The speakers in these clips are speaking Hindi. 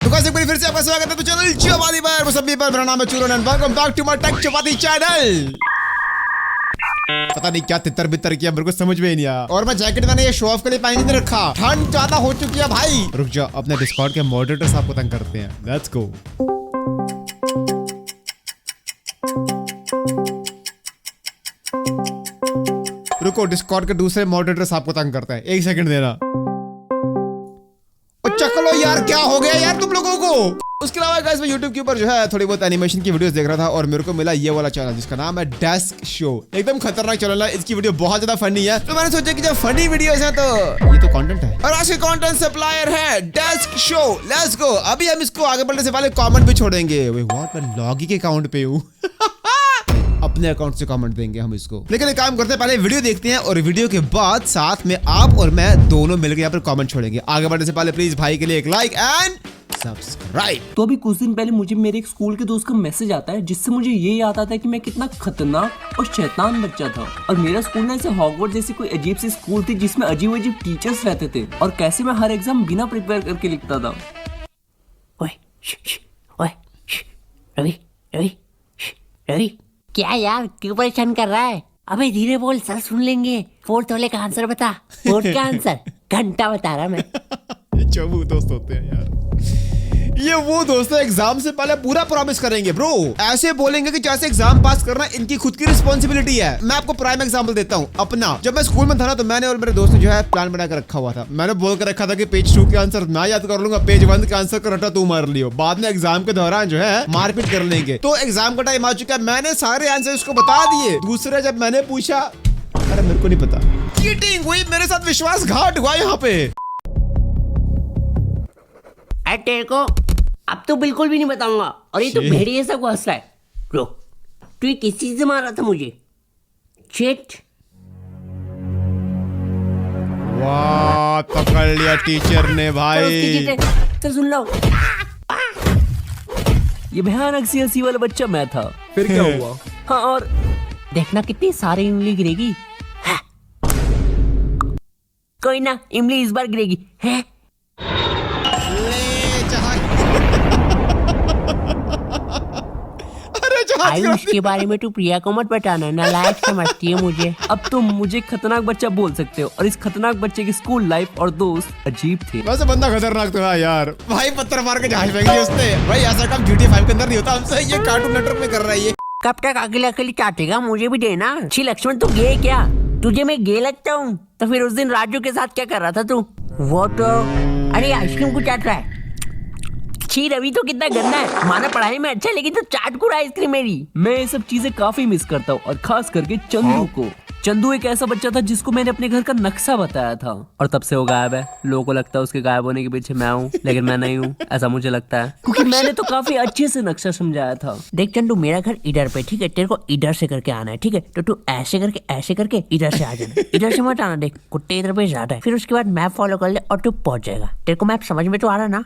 एक बार फिर से आपका स्वागत है तो चैनल चपाती पर। वो सभी पर मेरा नाम है Churan and welcome back to my tech Chapati channel. पता नहीं क्या तितर बितर किया, मेरे को समझ में ही नहीं आया। और मैं जैकेट मैंने ये शो ऑफ के लिए पहन के रखा, ठंड ज्यादा हो चुकी है भाई। रुक जा, अपने डिस्कॉर्ड के मॉडरेटर्स आपको तंग करते हैं। Let's go. रुको, डिस्कॉर्ड के दूसरे मॉडरेटर्स आपको तंग करते हैं, एक सेकंड देना। चकलो यार, क्या हो गया यार तुम लोगों को। उसके अलावा गाइस मैं YouTube के ऊपर जो है थोड़ी बहुत एनिमेशन की वीडियोस देख रहा था और मेरे को मिला ये वाला चैनल जिसका नाम है डेस्क शो। एकदम खतरनाक चैनल है, इसकी वीडियो बहुत ज्यादा फनी है। तो मैंने सोचा कि जब फनी वीडियोस हैं तो ये तो कंटेंट है और आज के कंटेंट सप्लायर है डेस्क शो। Let's go. अभी हम इसको आगे बढ़ने से पहले कमेंट भी छोड़ेंगे। व्हाट, मैं लॉगी के अकाउंट पे हूँ अपने अकाउंट से कमेंट देंगे हम इसको। लेकिन एक काम करते हैं, पहले वीडियो देखते हैं और वीडियो के बाद साथ में आप और मैं दोनों मिलकर यहाँ पर कमेंट छोड़ेंगे। आगे बढ़ने से पहले प्लीज भाई के लिए एक लाइक एंड सब्सक्राइब। तो अभी कुछ दिन पहले मुझे मेरे एक स्कूल के दोस्त का मैसेज आता है जिससे मुझे ये याद आता है कि मैं कितना खतरनाक और शैतान बच्चा था। और मेरा स्कूल ना ऐसे हॉगवर्ट्स जैसी कोई अजीब सी स्कूल थी जिसमें अजीब अजीब टीचर्स रहते थे और कैसे मैं हर एग्जाम बिना प्रिपेयर करके लिखता था। ओए ओए रवि रवि रवि, क्या यार क्यों परेशान कर रहा है? अबे धीरे बोल, सर सुन लेंगे। 4th वाले का आंसर बता। 4th का आंसर घंटा बता रहा मैं। ये चबू दोस्त होते हैं यार। ये वो दोस्त है एग्जाम से पहले पूरा प्रॉमिस करेंगे ब्रो। ऐसे बोलेंगे कि जैसे एग्जाम पास करना इनकी खुद की रिस्पॉन्सिबिलिटी है। मैं आपको प्राइम एग्जांपल देता हूँ अपना। जब मैं स्कूल में था ना तो मैंने और मेरे दोस्त जो है प्लान बना कर रखा हुआ था। मैंने बोल कर रखा था कि पेज 2 के आंसर मैं याद कर लूंगा, पेज 1 के आंसर का रटा तू मार लियो। बाद में एग्जाम के दौरान जो है मारपीट कर लेंगे। तो एग्जाम का टाइम आ चुका है, मैंने सारे आंसर उसको बता दिए। दूसरे जब मैंने पूछा, अरे मेरे को नहीं पता, चीटिंग हुई मेरे साथ, विश्वासघात हुआ यहाँ पे। तेरे को अब तो बिल्कुल भी नहीं बताऊंगा। और ये तो भेड़िए सा को हंस रहा है। रो, तू ये किस चीज से मारा था मुझे? चेट। वाह, पकड़ लिया टीचर ने भाई। तो सुन लो, ये भयानक सी हंसी वाला बच्चा मैं था। फिर क्या हुआ? हाँ, और देखना कितनी सारी इमली गिरेगी। हाँ। कोई ना, इमली इस बार गिरेगी है। आयुष के बारे में तू प्रिया को मत बताना, नालायक समझती है मुझे। अब तुम मुझे खतरनाक बच्चा बोल सकते हो और इस खतरनाक बच्चे की स्कूल लाइफ और दोस्त अजीब थे। वैसे बंदा खतरनाक तो है यार भाई, पत्थर मार के जहाज फेंक दिया उसने भाई। ऐसा काम GTA 5 के अंदर नहीं होता हमसे, ये कार्टून नेटवर्क में कर रहा है ये। कब तक अकेले अकेले चाटेगा? मुझे भी देना। छी लक्ष्मण, तू गे क्या? तुझे मैं गे लगता हूँ? तो फिर उस दिन राजू के साथ क्या कर रहा था तू? वो तो अरे आइसक्रीम को चाट रहा है। छी रवि तो कितना गंदा है। माना पढ़ाई में अच्छा लेकिन तो चाट को आइसक्रीम मेरी। मैं ये सब चीजें काफी मिस करता हूँ और खास करके चंदू को। चंदू एक ऐसा बच्चा था जिसको मैंने अपने घर का नक्शा बताया था और तब से वो गायब है। लोगों को लगता है उसके गायब होने के पीछे मैं हूँ, लेकिन मैं नहीं हूँ, ऐसा मुझे लगता है, क्योंकि मैंने तो काफी अच्छे से नक्शा समझाया था। देख चंदू, मेरा घर इधर पे, ठीक है? तेरे को इधर से करके आना है, ठीक है? तो तू ऐसे करके इधर से आ जाना। इधर से मत आना, देख कुत्ते इधर पे ज्यादा है। फिर उसके बाद मैप फॉलो कर ले और तू पहुंच जाएगा। तेरे को मैप समझ में तो आ रहा ना?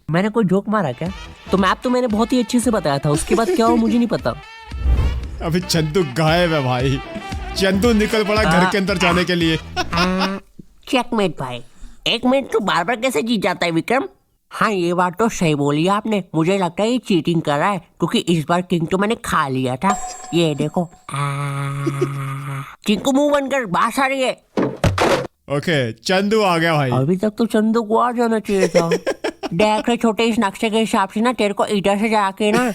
मैंने कोई जोक मारा क्या? तो मैप तो मैंने बहुत ही अच्छे से बताया था, उसके बाद क्या हो मुझे नहीं पता। अभी चंदू गायब है भाई। चंदू निकल पड़ा घर के अंदर जाने के लिए। चेकमेट भाई। 1 मिनट तू बार बार कैसे जीत जाता है विक्रम? हाँ, ये बात तो सही बोली आपने। मुझे लगता है ये चीटिंग कर रहा है क्योंकि इस बार किंग तो मैंने खा लिया था। ये देखो, चिंकू मुंह बंद कर, बात आ रही है। ओके, चंदू आ गया भाई। अभी तक तो चंदू को आ जाना चाहिए था। देख रहे छोटे, इस नक्शे के हिसाब से ना तेरे को इधर से जाके ना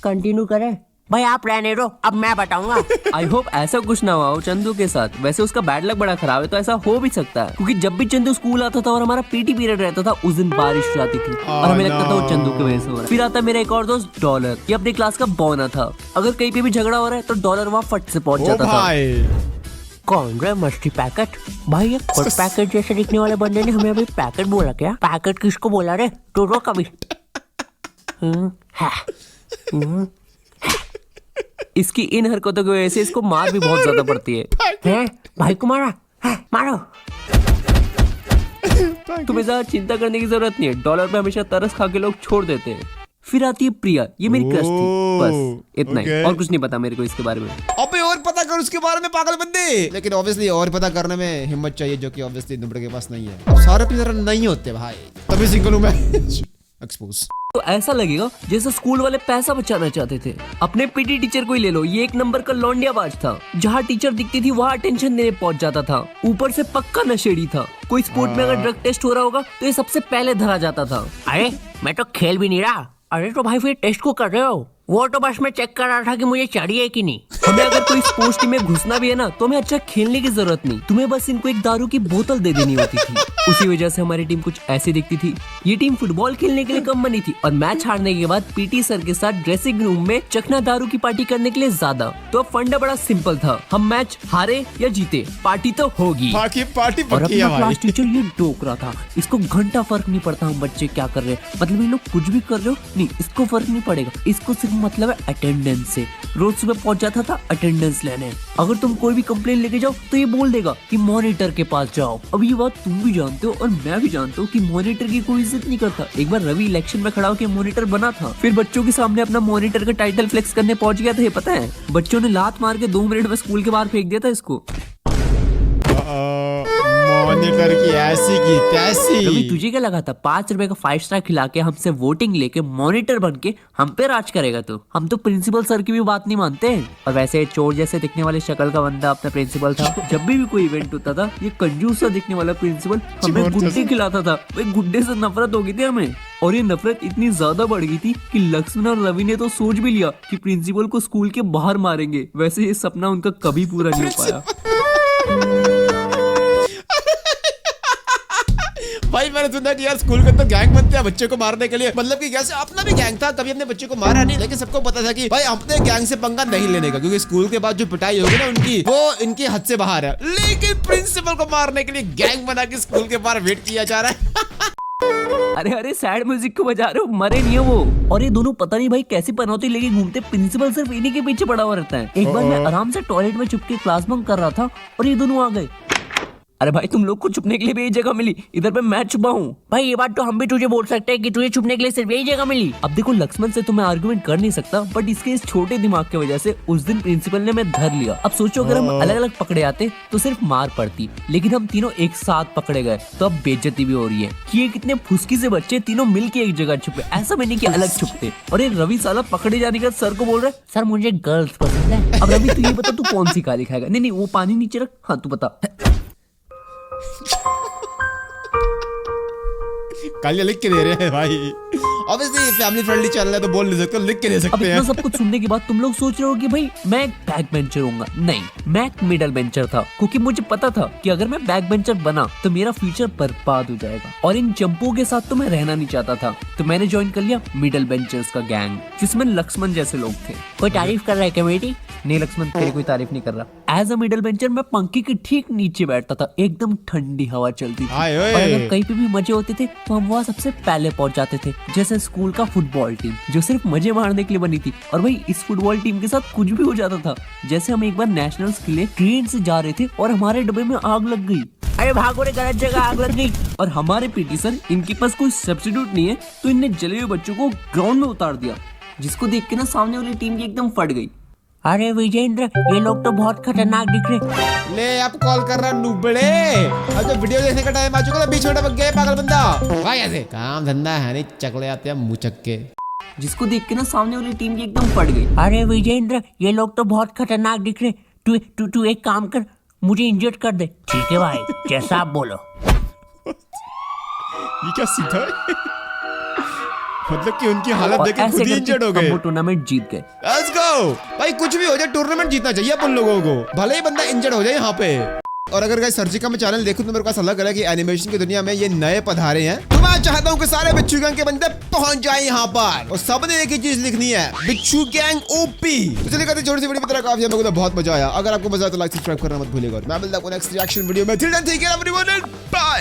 कंटिन्यू करे। भाई आप रहने दो, अब मैं बताऊंगा। आई होप ऐसा कुछ ना हुआ हो चंदू के साथ। वैसे उसका बैड लक बड़ा खराब है तो ऐसा हो भी सकता है, क्योंकि जब भी चंदू स्कूल आता था और हमारा पीटी पीरियड रहता था उस दिन बारिश हो जाती थी और हमें लगता था वो चंदू की वजह से हो रहा है। फिर आता मेरा एक और दोस्त डॉलर, ये अपनी क्लास का बौना था। अगर कहीं पे भी झगड़ा हो रहा है तो डॉलर वहाँ फट से पहुंच जाता था। कौन रे मस्ती पैकेट? भाई ये खुद पैकेट जैसे दिखने वाले बंदे ने हमें अभी पैकेट बोला क्या? पैकेट किसको बोला रे? तू रो कभी। इसकी इन हरकतों की वजह से इसको मार भी बहुत ज्यादा पड़ती है। भाई को मारा? मारो। तुम्हें ज्यादा चिंता करने की जरूरत नहीं है, डॉलर पे हमेशा तरस खा के लोग छोड़ देते हैं। फिर आती है प्रिया, ये मेरी क्रश थी, बस इतना ही, और कुछ नहीं पता मेरे को इसके बारे में। अबे और पता कर उसके बारे में पागल बंदे। लेकिन ऑब्वियसली और पता करने में हिम्मत चाहिए, जो कि ऑब्वियसली नुबड़े के पास नहीं है। सारे प्लेयर नहीं होते भाई, तभी सिंगल हूं मैं। एक्सपोज। तो ऐसा लगेगा जैसे स्कूल वाले पैसा बचाना चाहते थे। अपने पीटी टीचर को ही ले लो, ये एक नंबर का लौंडियाबाज था। जहाँ टीचर दिखती थी वहाँ अटेंशन देने पहुंच जाता था। ऊपर से पक्का नशेड़ी था। कोई स्पोर्ट में अगर ड्रग टेस्ट हो रहा होगा तो ये सबसे पहले धरा जाता था। अरे मैं तो खेल भी नहीं रहा। अरे तो भाई फिर टेस्ट को कर रहे हो? वो तो बस मैं चेक कर रहा था कि मुझे चाहिए कि नहीं। हमें अगर कोई स्पोर्ट्स टीम में घुसना भी है ना, तो हमें अच्छा खेलने की जरूरत नहीं, तुम्हें बस इनको एक दारू की बोतल दे देनी होती थी। उसी वजह से हमारी टीम कुछ ऐसी दिखती थी। ये टीम फुटबॉल खेलने के लिए कम बनी थी और मैच हारने के बाद पीटी सर के साथ ड्रेसिंग रूम में चखना दारू की पार्टी करने के लिए ज्यादा। तो अब फंडा बड़ा सिंपल था, हम मैच हारे या जीते पार्टी तो होगी। पार्टी और अपना क्लास टीचर ये टोक रहा था, इसको घंटा फर्क नहीं पड़ता हम बच्चे क्या कर रहे हैं, मतलब ये लोग कुछ भी कर रहे हो नहीं, इसको फर्क नहीं पड़ेगा, इसको सिर्फ मतलब है अटेंडेंस से। रोज सुबह पहुंच जाता था अटेंडेंस लेने। अगर तुम कोई भी कंप्लेन लेके जाओ तो ये बोल देगा कि मॉनिटर के पास जाओ। अब ये बात तुम भी जानते हो और मैं भी जानता हूँ कि मॉनिटर की कोई इज्जत नहीं करता। एक बार रवि इलेक्शन में खड़ा होकर मॉनिटर बना था, फिर बच्चों के सामने अपना मॉनिटर का टाइटल फ्लेक्स करने पहुंच गया था। ये पता है, बच्चों ने लात मार के 2 मिनट में स्कूल के बाहर फेंक दिया था इसको। मॉनिटर की ऐसी की तैसी। रवि तुझे क्या लगा था 5 रुपए का 5 स्टार खिला के हमसे वोटिंग लेके मॉनिटर बन के हम पे राज करेगा? तो हम तो प्रिंसिपल सर की भी बात नहीं मानते। और वैसे चोर जैसे दिखने वाले शक्ल का बंदा अपना प्रिंसिपल था। जब भी कोई इवेंट होता था ये कंजूस सा दिखने वाला प्रिंसिपल हमें गुड्डे खिलाता था। भाई गुड्डे से नफरत हो गई थी हमें, और ये नफरत इतनी ज्यादा बढ़ गई थी कि लक्ष्मण और रवि ने तो सोच भी लिया कि प्रिंसिपल को स्कूल के बाहर मारेंगे। वैसे ये सपना उनका कभी पूरा नहीं हो पाया। भाई मैंने सुना कि यार स्कूल के अंदर गैंग बनते हैं बच्चे को मारने के लिए। मतलब कि कैसे अपना भी गैंग था, कभी अपने बच्चे को मारा नहीं, लेकिन सबको पता था कि भाई अपने गैंग से पंगा नहीं लेने का, क्योंकि स्कूल के बाद जो पिटाई होगी ना उनकी, वो इनकी हद से बाहर है। लेकिन प्रिंसिपल को मारने के लिए गैंग बना के स्कूल के बाहर वेट किया जा रहा है। अरे अरे सैड म्यूजिक को बजा रहे हो, मरे नहीं है वो। और ये दोनों पता नहीं भाई कैसी पनौती लेके घूमते, प्रिंसिपल सिर्फ इन्हीं के पीछे पड़ा हुआ रहता है। एक बार मैं आराम से टॉयलेट में छुप के क्लास बंक कर रहा था और ये दोनों आ गए। अरे भाई तुम लोग को छुपने के लिए भी यही जगह मिली, इधर पे मैं छुपा हूँ। भाई ये बात तो हम भी तुझे बोल सकते हैं कि तुझे छुपने के लिए सिर्फ यही जगह मिली। अब देखो लक्ष्मण से तो मैं आर्गुमेंट कर नहीं सकता, बट इसके इस छोटे दिमाग की वजह से उस दिन प्रिंसिपल ने मैं धर लिया। अब सोचो अगर हम अलग अलग पकड़े आते तो सिर्फ मार पड़ती, लेकिन हम तीनों एक साथ पकड़े गए तो अब बेइज्जती भी हो रही है कि ये कितने फुसकी से बच्चे तीनों मिलके एक जगह छुपे। ऐसा भी नहीं कि अलग छुपते। और ये रवि साला पकड़े जाने के बाद सर को बोल रहा है सर मुझे गर्ल्स पसंद है। अब रवि तू ये बता तू कौन सी गाली खाएगा? नहीं वो पानी नीचे रख। हाँ तू बता। कालिया लिख के दे रहे हैं भाई। ऑब्वियसली फैमिली फ्रेंडली चैनल है तो बोल नहीं सकते, लिख के दे अब सकते इतना हैं। सब कुछ सुनने के बाद तुम लोग सोच रहे हो कि भाई मैं एक बैक बेंचर होऊंगा। नहीं, मैं एक मिडल बेंचर था, क्योंकि मुझे पता था कि अगर मैं बैक बेंचर बना तो मेरा फ्यूचर बर्बाद हो जाएगा। और इन चंपुओं के साथ तो मैं रहना नहीं चाहता था, तो मैंने ज्वाइन कर लिया मिडल बेंचर्स का गैंग, जिसमें लक्ष्मण जैसे लोग थे। कोई तारीफ कर रहा है क्या मेरी? नहीं लक्ष्मण तेरी कोई तारीफ नहीं कर रहा। एज अ मिडल बेंचर मैं पंखे के ठीक नीचे बैठता था, एकदम ठंडी हवा चलती थी। हाय ओए। और अगर कहीं पे भी मजे होते थे तो हम वहाँ सबसे पहले पहुंच जाते थे। जैसे स्कूल का फुटबॉल टीम जो सिर्फ मजे मारने के लिए बनी थी, और भाई इस फुटबॉल टीम के साथ कुछ भी हो जाता था। जैसे हम एक बार नेशनल्स के लिए ट्रेन से जा रहे थे और हमारे डब्बे में आग लग गई। अरे भागो रे, गलत जगह आग लग गई। और हमारे पीटी सर, इनके पास कोई सब्स्टिट्यूट नहीं है, तो इनने जले हुए बच्चों को ग्राउंड में उतार दिया, जिसको देख के ना सामने वाली टीम की एकदम फट गई। अरे विजेंद्र ये लोग तो बहुत खतरनाक दिख रहे। ले आप कॉल कर रहा नुबड़े। अब जब वीडियो देखने का टाइम आ चुका है, बीच में टपक गया पागल बंदा। भाई ऐसे काम धंधा है नहीं, चकले आते हैं मुंह चक के। जिसको देख के ना सामने वाली टीम की एकदम फट गई। अरे विजेंद्र ये लोग तो बहुत खतरनाक दिख रहे। तू एक काम कर, मुझे इंजर्ड कर दे। ठीक है भाई, जैसा आप बोलो। ये क्या सीधा है? मतलब कि उनकी हालत देख के खुद ही इंजर्ड हो गए। वो टूर्नामेंट जीत गए। लेट्स गो भाई, कुछ भी हो जाए टूर्नामेंट जीतना चाहिए अपन लोगों को, भले ही बंदा इंजर्ड हो जाए यहाँ पे। और अगर गाइस सर्जिका में चैनल देखो तो मेरे को ऐसा लग रहा है कि एनिमेशन की दुनिया में ये नए पधारे हैं। तो मैं चाहता हूँ कि सारे बिच्छू गैंग के बंदे पहुंच जाए यहाँ पर, और सबने एक ही चीज लिखनी है, बिच्छू गैंग ओपी। तो चलिए करते छोटी सी वीडियो की तरह, काफी मेरे को तो बहुत मजा आया। अगर आपको मजा आया तो लाइक सब्सक्राइब करना मत भूलिएगा। मैं मिलता हूँ नेक्स्ट रिएक्शन वीडियो में। ठीक है एवरीवन, बाय।